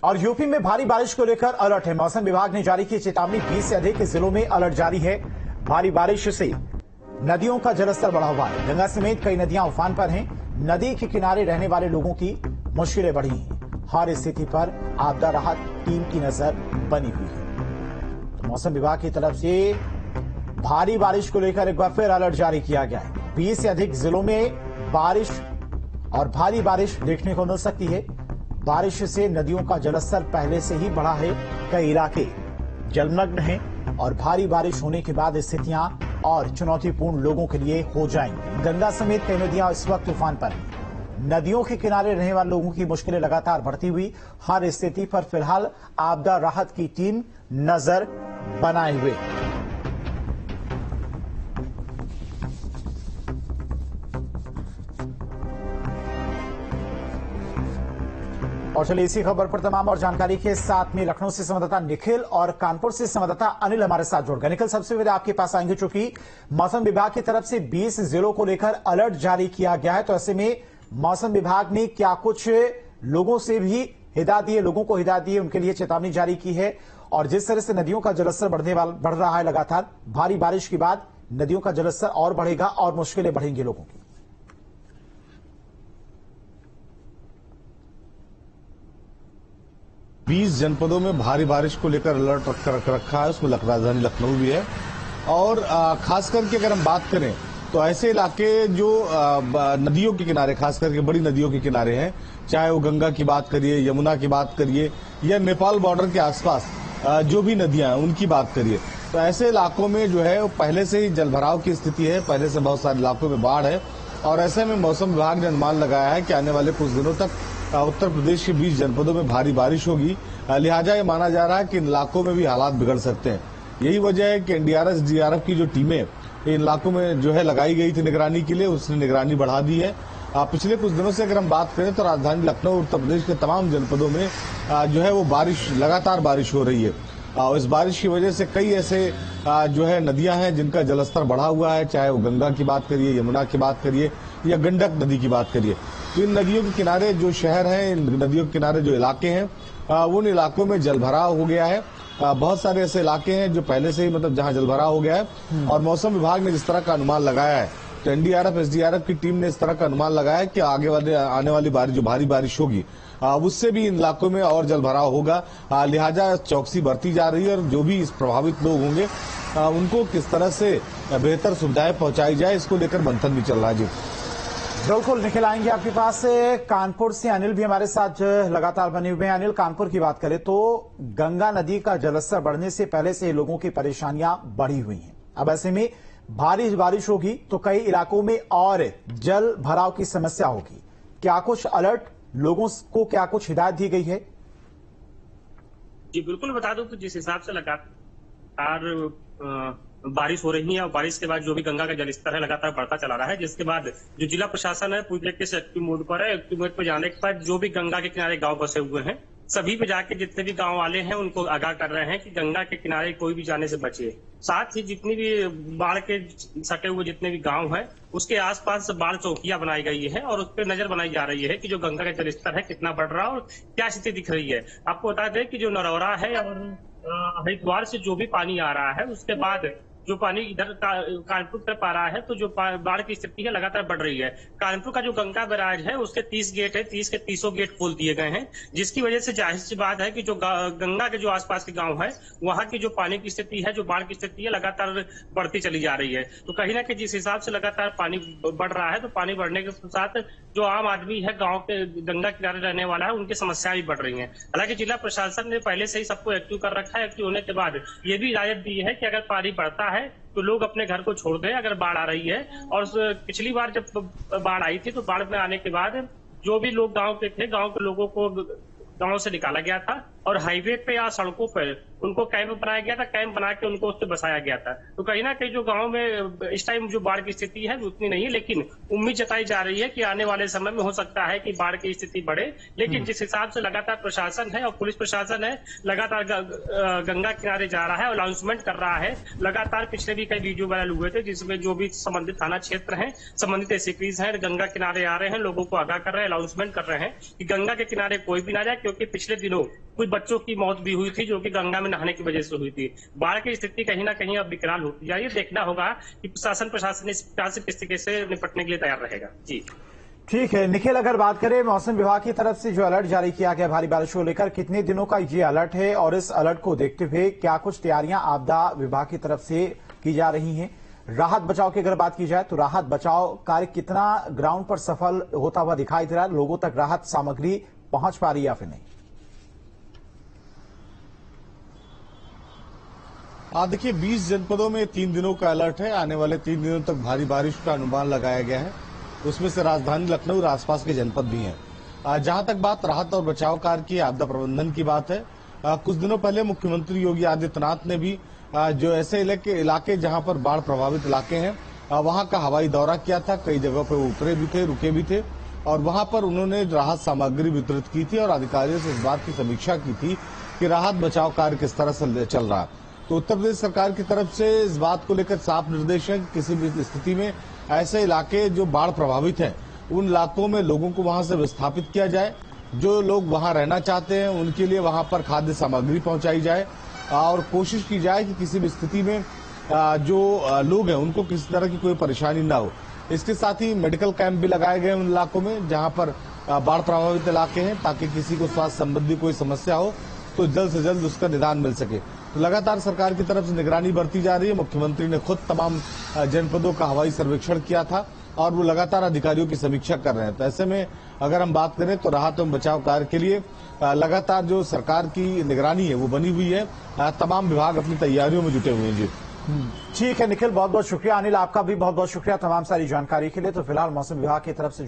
और यूपी में भारी बारिश को लेकर अलर्ट है। मौसम विभाग ने जारी की चेतावनी। 20 से अधिक जिलों में अलर्ट जारी है। भारी बारिश से नदियों का जलस्तर बढ़ा हुआ है। गंगा समेत कई नदियां उफान पर हैं। नदी के किनारे रहने वाले लोगों की मुश्किलें बढ़ी हैं। हर स्थिति पर आपदा राहत टीम की नजर बनी हुई है। तो मौसम विभाग की तरफ से भारी बारिश को लेकर एक बार फिर अलर्ट जारी किया गया है। 20 से अधिक जिलों में बारिश और भारी बारिश देखने को मिल सकती है। बारिश से नदियों का जलस्तर पहले से ही बढ़ा है। कई इलाके जलमग्न हैं और भारी बारिश होने के बाद स्थितियां और चुनौतीपूर्ण लोगों के लिए हो जाएंगी। गंगा समेत कई नदियां इस वक्त तूफान पर हैं। नदियों के किनारे रहने वाले लोगों की मुश्किलें लगातार बढ़ती हुई। हर स्थिति पर फिलहाल आपदा राहत की टीम नजर बनाए हुए। और चलिए इसी खबर पर तमाम और जानकारी के साथ में लखनऊ से संवाददाता निखिल और कानपुर से संवाददाता अनिल हमारे साथ जुड़ गए। निखिल, सबसे पहले आपके पास आएंगे, चूंकि मौसम विभाग की तरफ से 20 जिलों को लेकर अलर्ट जारी किया गया है, तो ऐसे में मौसम विभाग ने क्या कुछ लोगों से भी हिदायत दी है, लोगों को हिदायत दी है, उनके लिए चेतावनी जारी की है? और जिस तरह से नदियों का जलस्तर बढ़ रहा है लगातार, भारी बारिश के बाद नदियों का जलस्तर और बढ़ेगा और मुश्किलें बढ़ेंगी लोगों की। 20 जनपदों में भारी बारिश को लेकर अलर्ट रखा है। उसमें राजधानी लखनऊ भी है। और खास करके अगर हम बात करें तो ऐसे इलाके जो नदियों के किनारे, खास करके बड़ी नदियों के किनारे हैं, चाहे वो गंगा की बात करिए, यमुना की बात करिए या नेपाल बॉर्डर के आसपास जो भी नदियां हैं उनकी बात करिए, तो ऐसे इलाकों में जो है पहले से ही जलभराव की स्थिति है। पहले से बहुत सारे इलाकों में बाढ़ है और ऐसे में मौसम विभाग ने अनुमान लगाया है कि आने वाले कुछ दिनों तक उत्तर प्रदेश के 20 जनपदों में भारी बारिश होगी। लिहाजा ये माना जा रहा है कि इन इलाकों में भी हालात बिगड़ सकते हैं। यही वजह है कि एनडीआरएफ एसडीआरएफ की जो टीमें इन इलाकों में जो है लगाई गई थी निगरानी के लिए, उसने निगरानी बढ़ा दी है। पिछले कुछ दिनों से अगर हम बात करें तो राजधानी लखनऊ उत्तर प्रदेश के तमाम जनपदों में जो है वो लगातार बारिश हो रही है। इस बारिश की वजह से कई ऐसे जो है नदियां हैं जिनका जलस्तर बढ़ा हुआ है, चाहे वो गंगा की बात करिए, यमुना की बात करिए या गंडक नदी की बात करिए। तो इन नदियों के किनारे जो शहर हैं, इन नदियों के किनारे जो इलाके हैं उन इलाकों में जलभराव हो गया है। बहुत सारे ऐसे इलाके हैं जो पहले से ही जहां जलभराव हो गया है। और मौसम विभाग ने जिस तरह का अनुमान लगाया है, तो एनडीआरएफ एसडीआरएफ की टीम ने इस तरह का अनुमान लगाया है कि आने वाली बारिश, जो भारी बारिश होगी, उससे भी इन इलाकों में और जलभराव होगा। लिहाजा चौकसी बरती जा रही है और जो भी इस प्रभावित लोग होंगे उनको किस तरह से बेहतर सुविधाएं पहुंचाई जाए, इसको लेकर मंथन भी चल रहा है। जी बिल्कुल निखिल, आएंगे आपके पास। कानपुर से अनिल भी हमारे साथ लगातार बने हुए हैं। अनिल, कानपुर की बात करें तो गंगा नदी का जलस्तर बढ़ने से पहले से लोगों की परेशानियां बढ़ी हुई हैं। अब ऐसे में भारी बारिश होगी तो कई इलाकों में और जल भराव की समस्या होगी। क्या कुछ अलर्ट, लोगों को क्या कुछ हिदायत दी गई है? जी बिल्कुल, बता दूं कि जिस हिसाब से लगातार बारिश हो रही है और बारिश के बाद जो भी गंगा का जलस्तर है लगातार बढ़ता चला रहा है, जिसके बाद जो जिला प्रशासन है पूरी तरीके से एक्टिव मोड पर है। एक्टिव मोड पर जाने के बाद जो भी गंगा के किनारे गांव बसे हुए हैं, सभी पे जाके जितने भी गांव वाले हैं उनको आगाह कर रहे हैं कि गंगा के किनारे कोई भी जाने से बचे। साथ ही जितनी भी बाढ़ के सटे हुए जितने भी गांव हैं, उसके आसपास बाढ़ चौकियां बनाई गई है और उस पर नजर बनाई जा रही है कि जो गंगा का जलस्तर है कितना बढ़ रहा है और क्या स्थिति दिख रही है। आपको बता दें कि जो नरौरा है और हरिद्वार से जो भी पानी आ रहा है, उसके बाद जो पानी इधर कानपुर तरफ आ रहा है, तो जो बाढ़ की स्थिति है लगातार बढ़ रही है। कानपुर का जो गंगा बैराज है उसके 30 गेट है, 30 के 30 गेट खोल दिए गए हैं, जिसकी वजह से जाहिर सी बात है कि जो गंगा के जो आसपास के गांव है वहां की जो पानी की स्थिति है, जो बाढ़ की स्थिति है, लगातार बढ़ती चली जा रही है। तो कहीं ना कहीं जिस हिसाब से लगातार पानी बढ़ रहा है, तो पानी बढ़ने के साथ जो आम आदमी है गाँव के गंगा किनारे रहने वाला है, उनकी समस्याएं भी बढ़ रही है। हालांकि जिला प्रशासन ने पहले से ही सबको एक्टिव कर रखा है। एक्टिव होने के बाद ये भी हिदायत दी है कि अगर पानी बढ़ता है तो लोग अपने घर को छोड़ दें अगर बाढ़ आ रही है। और पिछली बार जब बाढ़ आई थी तो बाढ़ में आने के बाद जो भी लोग गांव के थे, गांव के लोगों को गांव से निकाला गया था और हाईवे पे या सड़कों पर उनको कैंप बनाया गया था, कैंप बना के उनको उससे बसाया गया था। तो कहीं ना कहीं जो गाँव में इस टाइम जो बाढ़ की स्थिति है उतनी नहीं है, लेकिन उम्मीद जताई जा रही है कि आने वाले समय में हो सकता है कि बाढ़ की स्थिति बढ़े। लेकिन जिस हिसाब से लगातार प्रशासन है और पुलिस प्रशासन है लगातार गंगा किनारे जा रहा है और अनाउंसमेंट कर रहा है। लगातार पिछले भी कई वीडियो वायरल हुए थे जिसमें जो भी संबंधित थाना क्षेत्र हैं, संबंधित एसपीज हैं, गंगा किनारे आ रहे हैं, लोगों को आगाह कर रहे हैं, अनाउंसमेंट कर रहे हैं कि गंगा के किनारे कोई भी ना जाए, क्योंकि पिछले दिनों कुछ बच्चों की मौत भी हुई थी जो कि गंगा में नहाने की वजह से हुई थी। बाढ़ की स्थिति कहीं ना कहीं अब विकराल होती जा रही है। देखना होगा कि प्रशासन इस तरीके से निपटने के लिए तैयार रहेगा। जी ठीक है निखिल, अगर बात करें मौसम विभाग की तरफ से जो अलर्ट जारी किया गया भारी बारिश को लेकर, कितने दिनों का ये अलर्ट है और इस अलर्ट को देखते हुए क्या कुछ तैयारियां आपदा विभाग की तरफ से की जा रही हैं? राहत बचाव की अगर बात की जाए तो राहत बचाव कार्य कितना ग्राउंड पर सफल होता हुआ दिखाई दे रहा है? लोगों तक राहत सामग्री पहुंच पा रही है या फिर नहीं? देखिए 20 जनपदों में 3 दिनों का अलर्ट है। आने वाले 3 दिनों तक भारी बारिश का अनुमान लगाया गया है। उसमें से राजधानी लखनऊ और आसपास के जनपद भी हैं। जहां तक बात राहत और बचाव कार्य की, आपदा प्रबंधन की बात है, कुछ दिनों पहले मुख्यमंत्री योगी आदित्यनाथ ने भी जो ऐसे इलाके जहां पर बाढ़ प्रभावित इलाके हैं वहां का हवाई दौरा किया था। कई जगहों पर उतरे भी थे, रुके भी थे और वहां पर उन्होंने राहत सामग्री वितरित की थी और अधिकारियों से इस बात की समीक्षा की थी कि राहत बचाव कार्य किस तरह से चल रहा है। तो उत्तर प्रदेश सरकार की तरफ से इस बात को लेकर साफ निर्देश है कि किसी भी स्थिति में ऐसे इलाके जो बाढ़ प्रभावित हैं उन इलाकों में लोगों को वहां से विस्थापित किया जाए। जो लोग वहां रहना चाहते हैं उनके लिए वहां पर खाद्य सामग्री पहुंचाई जाए और कोशिश की जाए कि किसी भी स्थिति में जो लोग हैं उनको किसी तरह की कोई परेशानी ना हो। इसके साथ ही मेडिकल कैंप भी लगाए गए उन इलाकों में जहां पर बाढ़ प्रभावित इलाके हैं, ताकि किसी को स्वास्थ्य संबंधी कोई समस्या हो तो जल्द से जल्द उसका निदान मिल सके। तो लगातार सरकार की तरफ से निगरानी बरती जा रही है। मुख्यमंत्री ने खुद तमाम जनपदों का हवाई सर्वेक्षण किया था और वो लगातार अधिकारियों की समीक्षा कर रहे हैं। तो ऐसे में अगर हम बात करें तो राहत एवं बचाव कार्य के लिए लगातार जो सरकार की निगरानी है वो बनी हुई है। तमाम विभाग अपनी तैयारियों में जुटे हुए हैं। जी ठीक है निखिल, बहुत बहुत शुक्रिया। अनिल, आपका भी बहुत बहुत शुक्रिया तमाम सारी जानकारी के लिए। तो फिलहाल मौसम विभाग की तरफ से